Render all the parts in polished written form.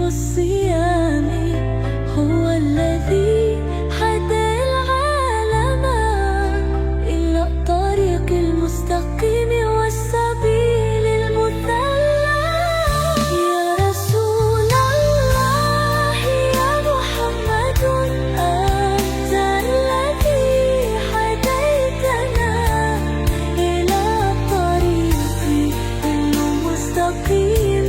والصيام، هو الذي هدى العالم إلى الطريق المستقيم والسبيل المثلى. يا رسول الله يا محمد، أنت الذي هديتنا إلى الطريق المستقيم.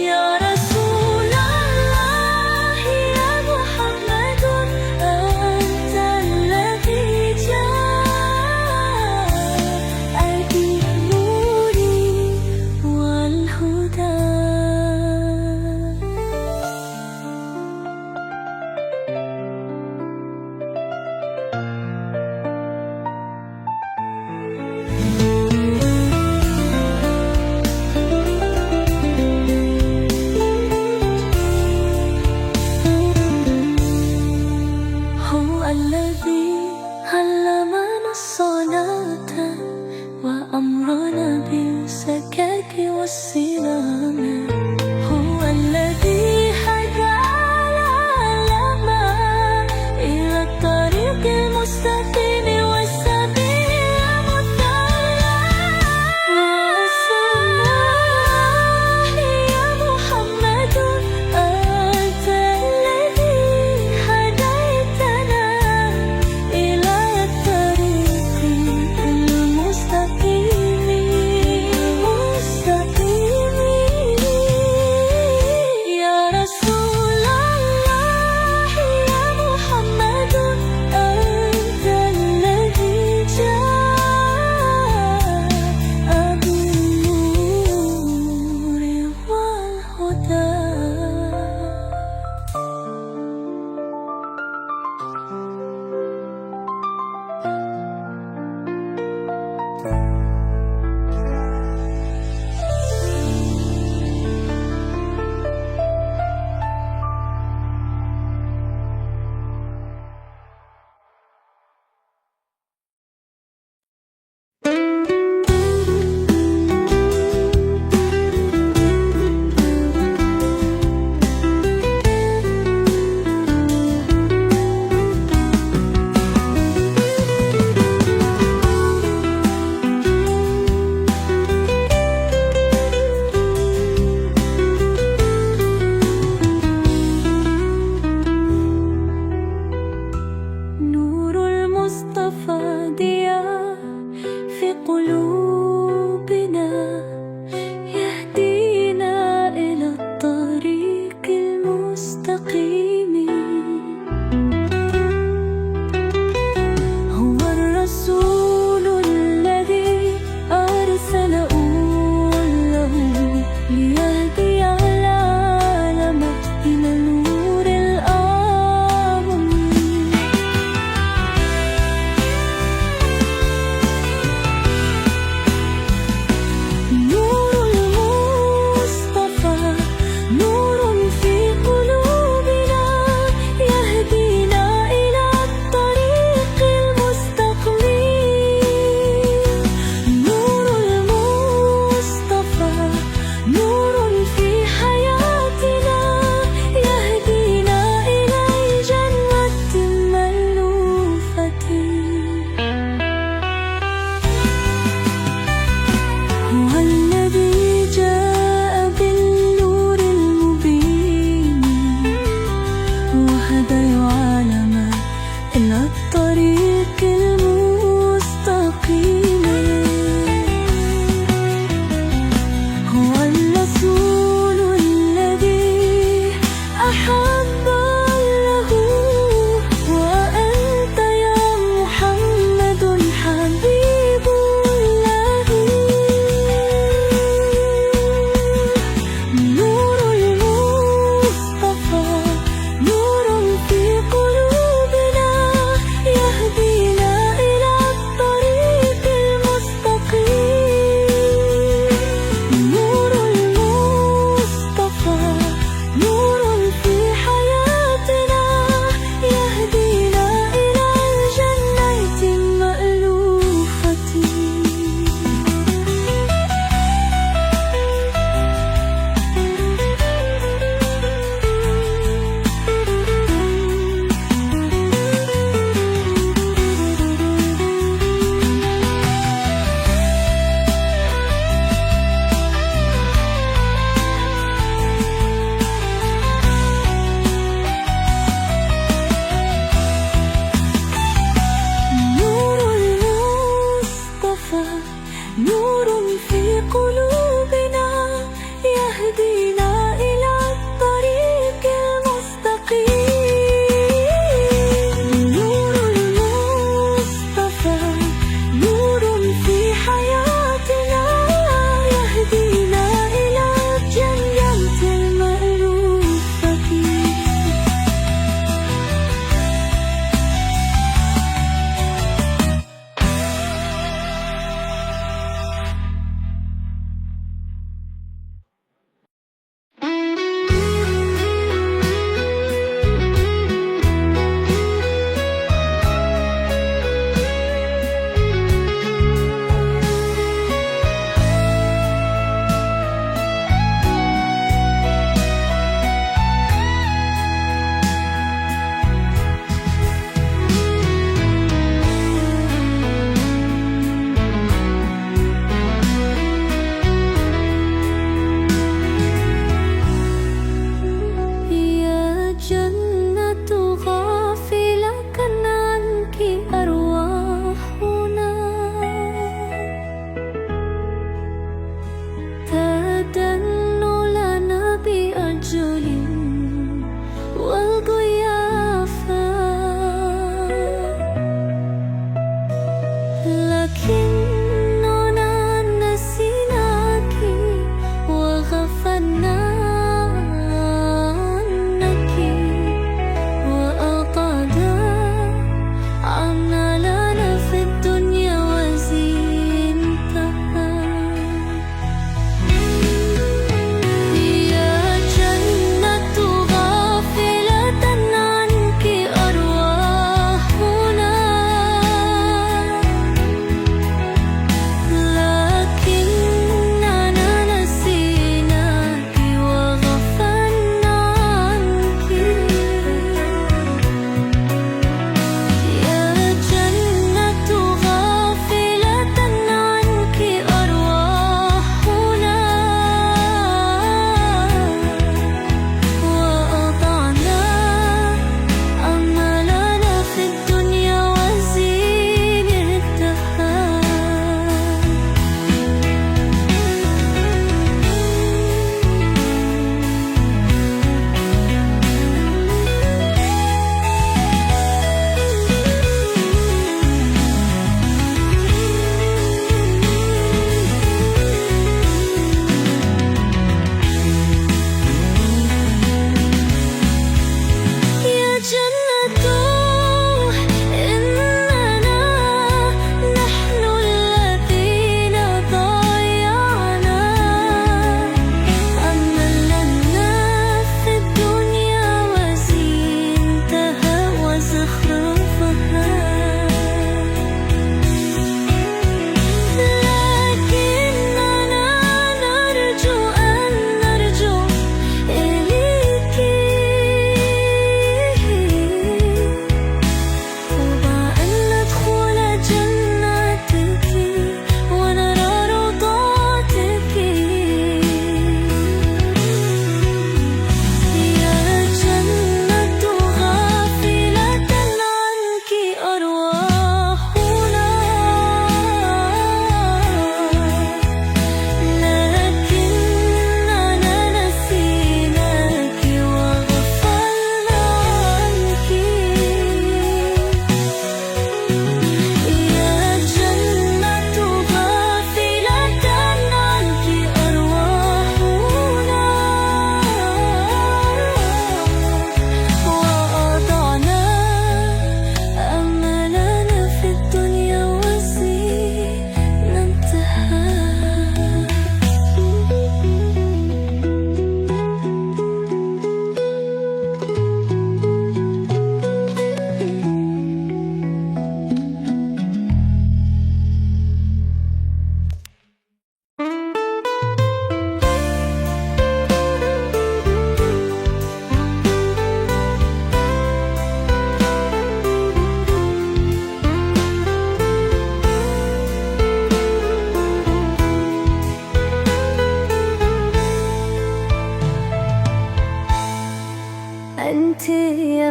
يا رسول الله يا محمد، أنت الذي جاء بالنور والهدى. هو الذي علمنا الصلاة وأمرنا بالزكاة والصيام، هو الذي هدى العالم إلى الطريق المستقيم والسبيل المثلى. يا رسول الله يا محمد، أنت الذي هديتنا إلى الطريق المستقيم.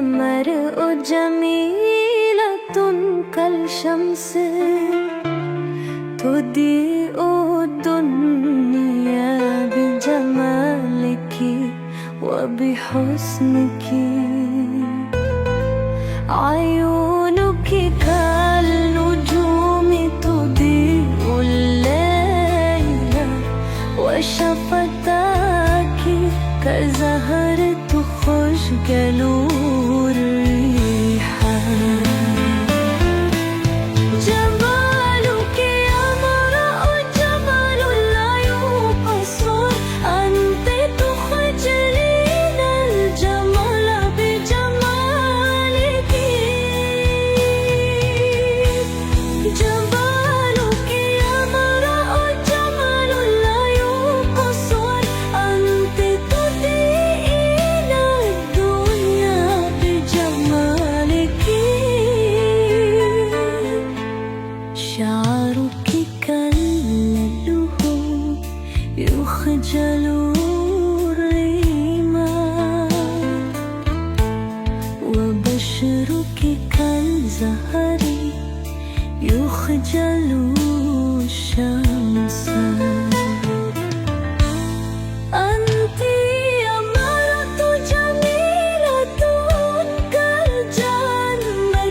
مرء جميلة كالشمس تضيء الدنيا بجمالك وبحسنك. عيونك كالنجوم تضيء الليل، وشفتاك كزهر تخجل الريحة. جمالك يا مرأة جمال لا يقصر، أنت تخجلين الجمال بجمالك. جمالك يا مرأة جمال لا يقصر، أنت تضيئين الدنيا بجمالك. شعرك كاللؤلؤ يخجل الريما، وبشرك كالزهر يخجل الشمس. أنت يا مرأة جميلة كالجنة،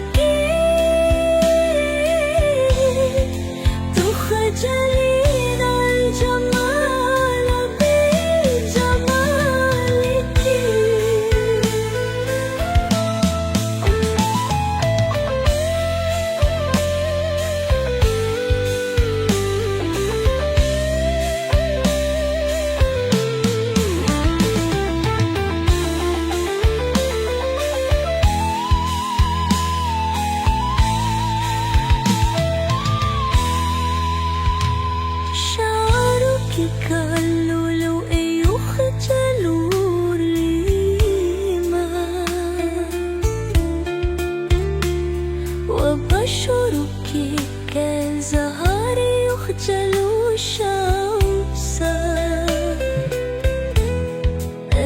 تخجلين الجمال بجمالك. شعرك كاللؤلؤ يخجل الريما، وبشرك كالزهر يخجل الشمس.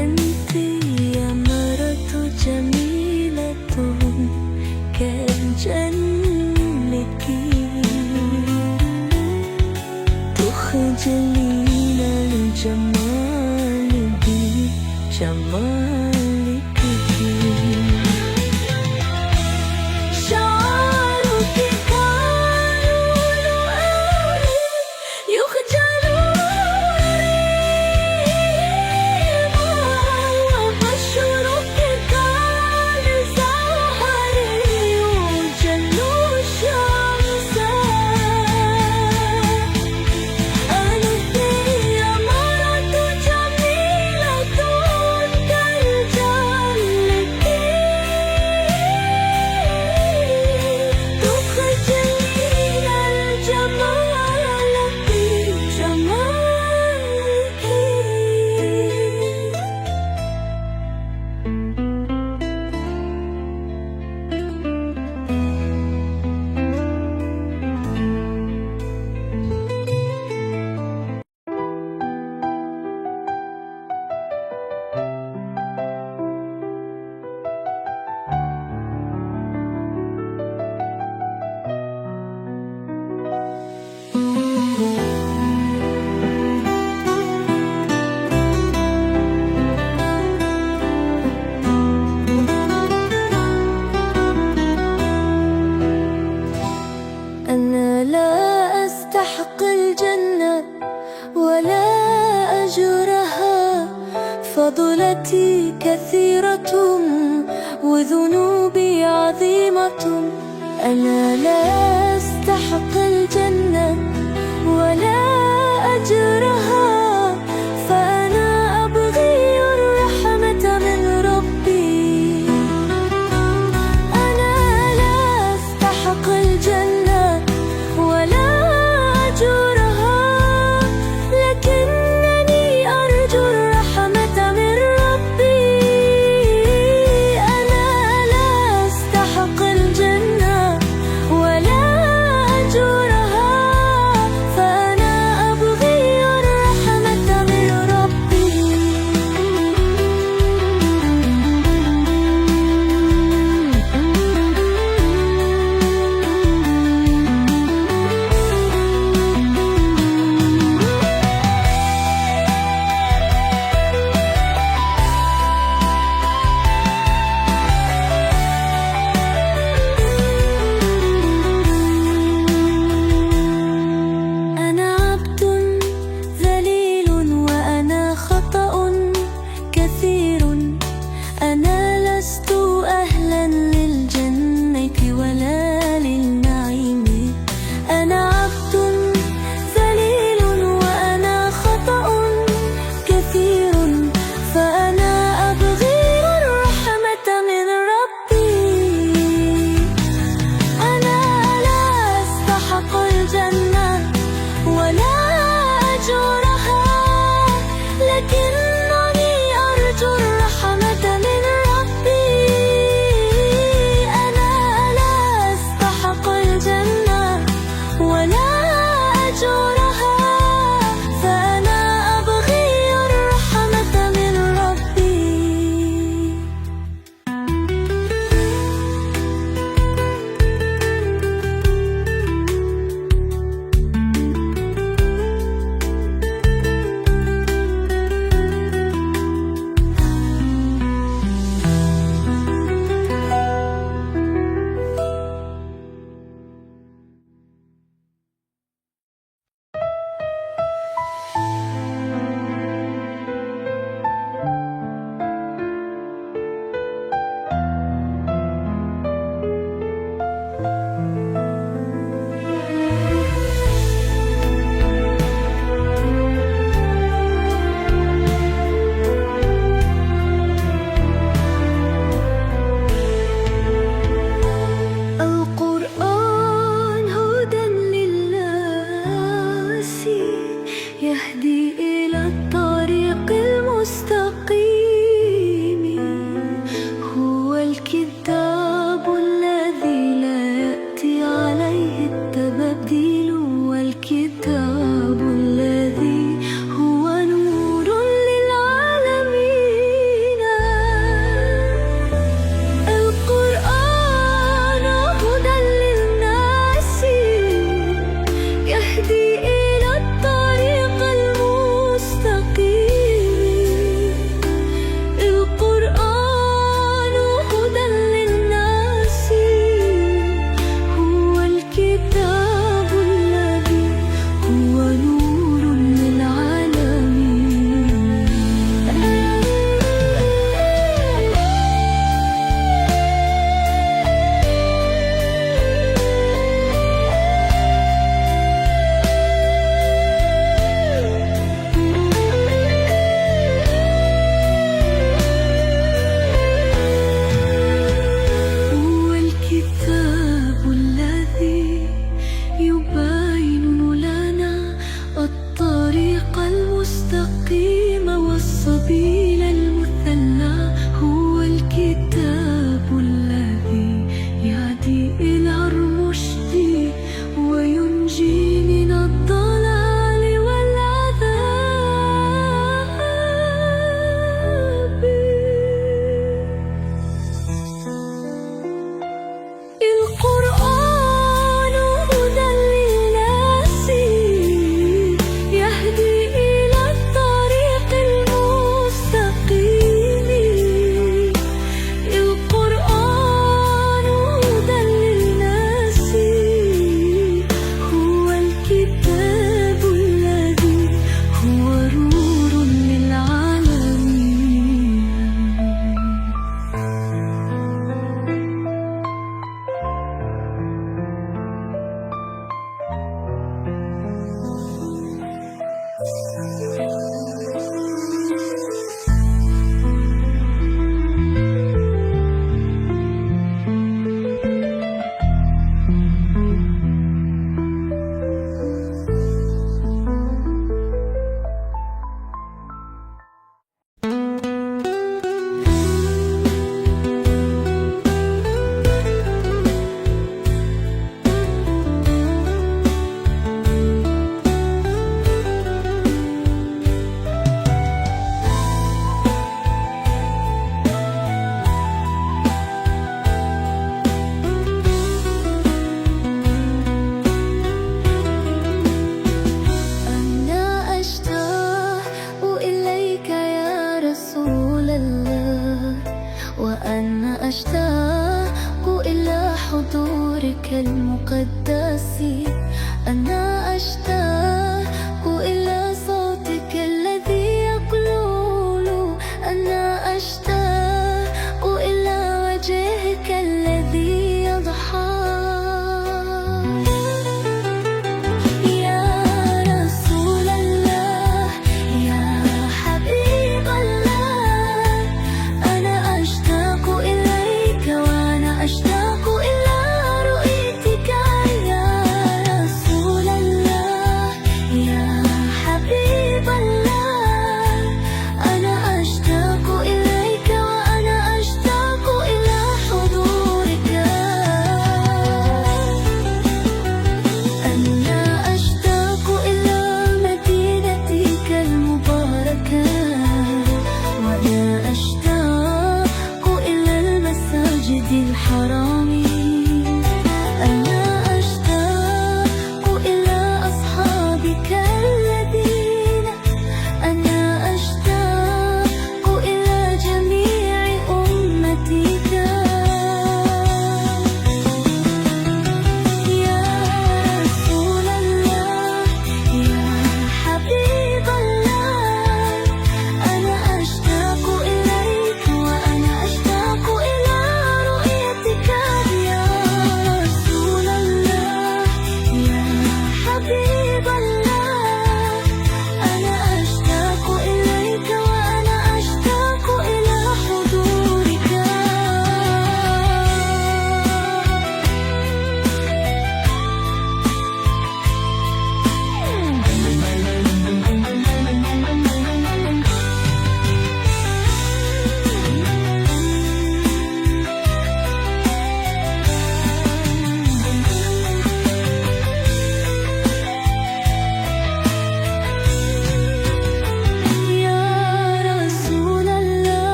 أنت يا مرأة جميلة كالجنة، تخجلين الجمال بجمالك. شعرك كاللؤلؤ يخجل الريما، وبشرك كالزهر يخجل الشمس. أنت يا مرأة جميلة كالجنة، تخجلين الجمال بجمالك. أنا لا أستحق الجنة ولا أجرها، فضلتي كثيرة وذنوبي عظيمة. أنا لا أستحق الجنة ولا أجرها، فأنا أبغي الرحمة من ربي. أنا لا أستحق الجنة ولا أجرها، لكنني أرجو الرحمة من ربي. أنا لا أستحق الجنة ولا أجرها، فأنا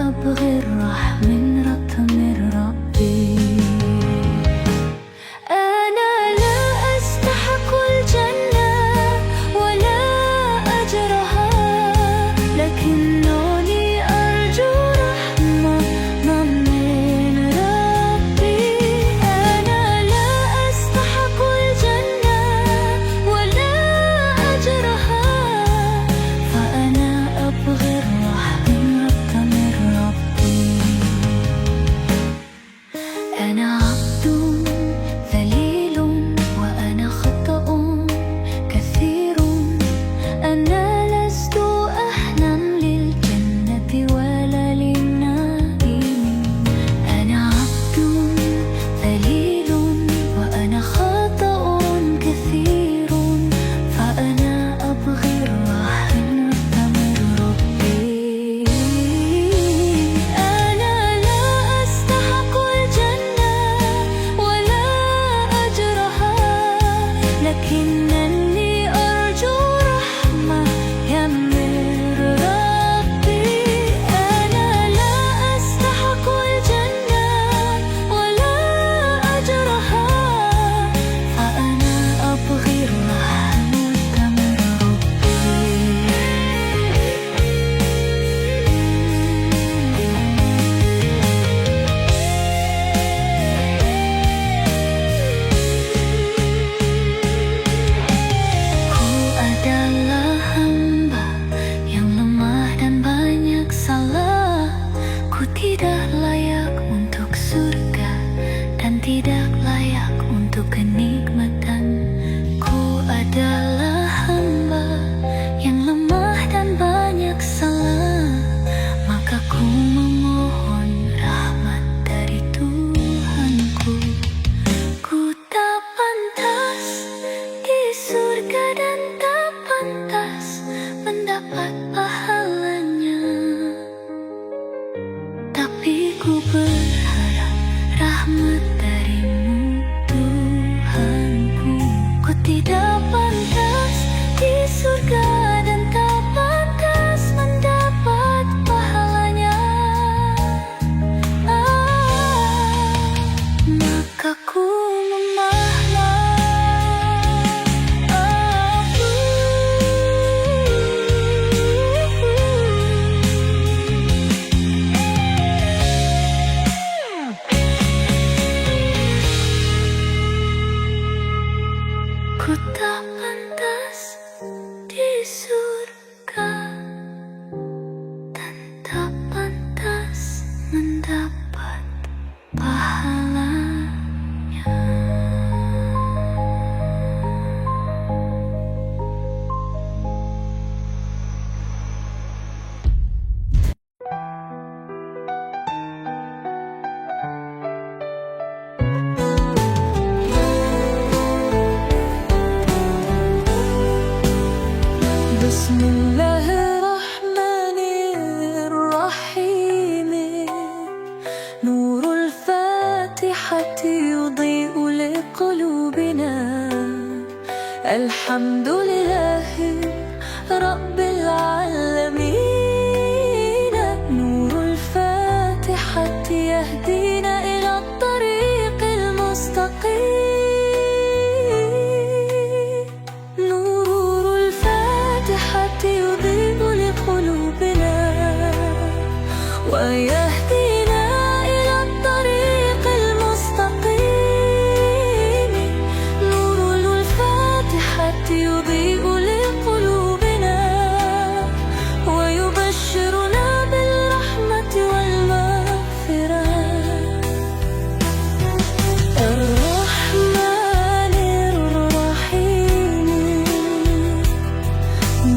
أبغي الرحمة من ربي. أنا لا أستحق الجنة ولا أجرها، لكنني أرجو رحمة من ربي. أنا لا أستحق الجنة ولا أجرها، فأنا أبغي الرحمة من ربي. أنا عبد ذليل وأنا خطأ كثير، أنا لست أهلا للجنة ولا للنعيم. أنا عبد ذليل وأنا خطأ كثير، فأنا أبغي الرحمة من ربي. أنا لا أستحق الجنة ولا أجرها، لكنني أرجو رحمة من ربي. أنا لا أستحق الجنة ولا أجرها، فأنا أبغي الرحمة من Ku adalah hamba yang lemah dan banyak salah. Ku tidak layak untuk surga dan tidak layak untuk kenikmatan. Ku adalah hamba yang lemah dan banyak salah, maka ku memohon rahmat dari Tuhanku. Ku tak pantas di surga dan tak pantas mendapat pahalanya, tapi ku berharap rahmat darimu Tuhanku. Ku tidak pantas di surga dan tak pantas mendapat pahalanya, maka ku memohon ku tak pantas di surga dan tak pantas mendapat pahalanya. Bismillahirrahmanirrahim. نور الفاتحة يضيء لقلوبنا. الحمد لله رب العالمين. نور الفاتحة يهدينا إلى الطريق المستقيم. نور الفاتحة يضيء لقلوبنا ويهدينا إلى الطريق المستقيم. نور الفاتحة يضيء لقلوبنا ويبشرنا بالرحمة والمغفرة. الرحمن الرحيم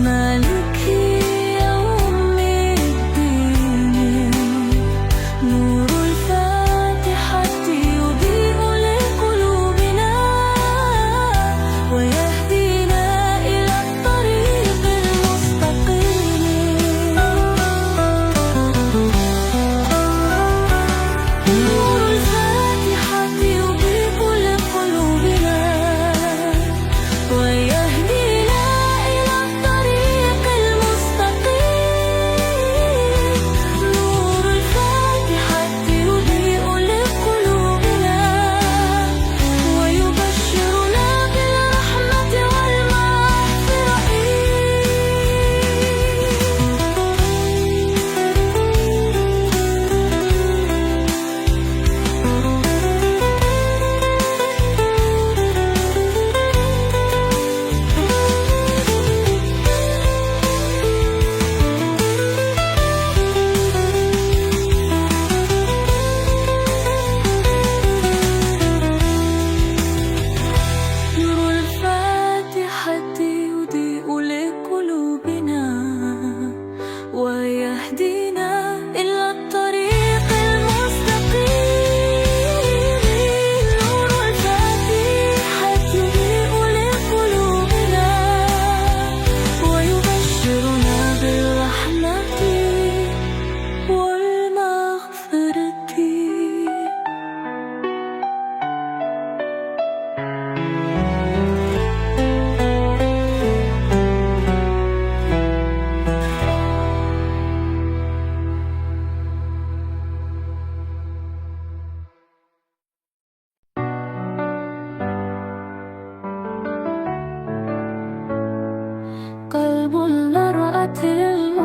مالك يوم الدين.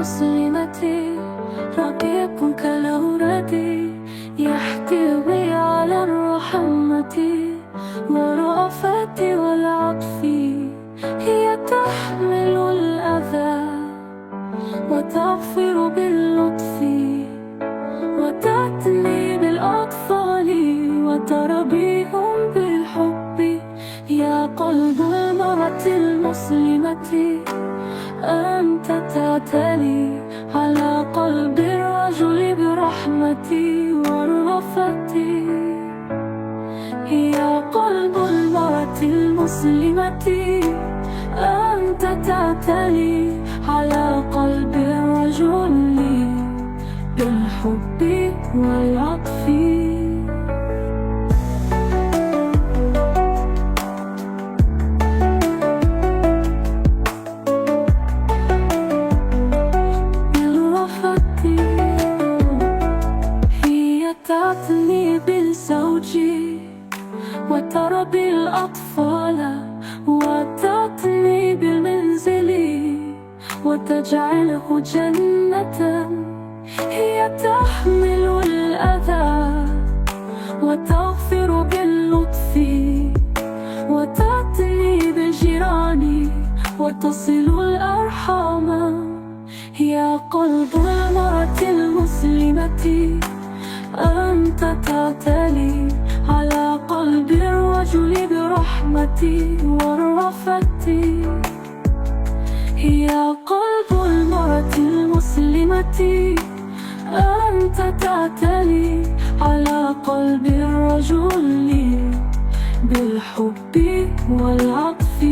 المسلمة رقيق كالأوراد يحتوي على الرحمة والرأفة والعطف. هي تحمل الأذى وتغفر باللطف وتعتني بالأطفال وتربيهم بالحب. يا قلب المرأة المسلمة أنت تعتلي على قلب الرجل برحمة والرأفة. يا قلب المرأة المسلمة أنت تعتلي على قلب الرجل بالحب والعطف. هي تعتني بالزوج وتربي الأطفال وتعتني بالمنزل وتجعله جنة. هي تحمل الأذى وتغفر باللطف وتعتني بالجيران وتصل الأرحام. يا قلب المرأة المسلمة أنت تعتلي على قلب الرجل برحمة والرأفة. يا قلب المرأة المسلمة أنت تعتلي على قلب الرجل بالحب والعطف.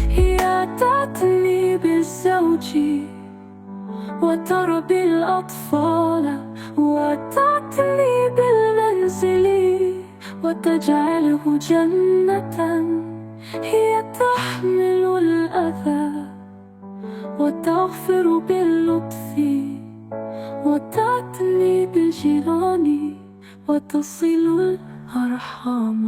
هي تعتني بالزوج وتربي الأطفال وتعتني بالمنزل وتجعله جنة. هي تحمل الأذى وتغفر باللطف وتعتني بالجيران وتصل الأرحام.